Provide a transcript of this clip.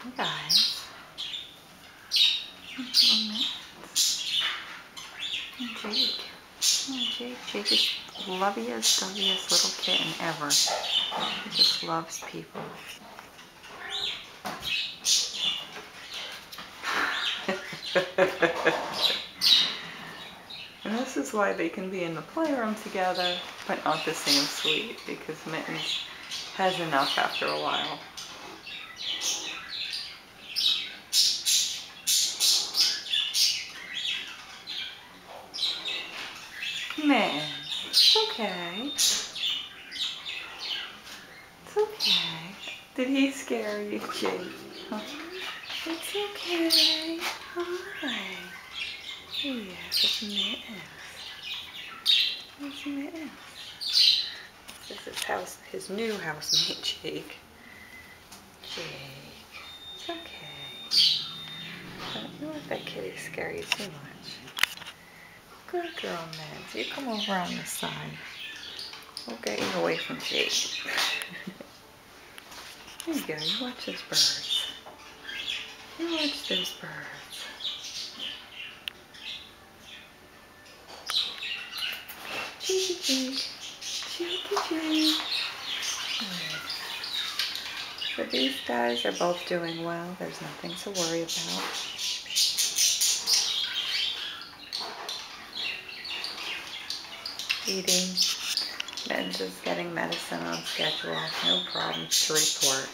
Hey guys. Jake. Jake. Jake is the loveliest, doggiest little kitten ever. He just loves people. And this is why they can be in the playroom together, but not the same suite, because Mittens has enough after a while. Mittens, it's okay. It's okay. Did he scare you, Jake? Huh? It's okay. Hi. Yes, it's Mittens. It's Mittens. This is his new housemate, Jake. Jake. It's okay. Don't let that kitty scare you too much. Good girl, Mittens. You come over on this side. We'll get you away from Jake. There you go. You watch those birds. You watch those birds. Cheeky Jake. Cheeky Jake. So these guys are both doing well. There's nothing to worry about. Eating. Mittens is getting medicine on schedule. No problems to report.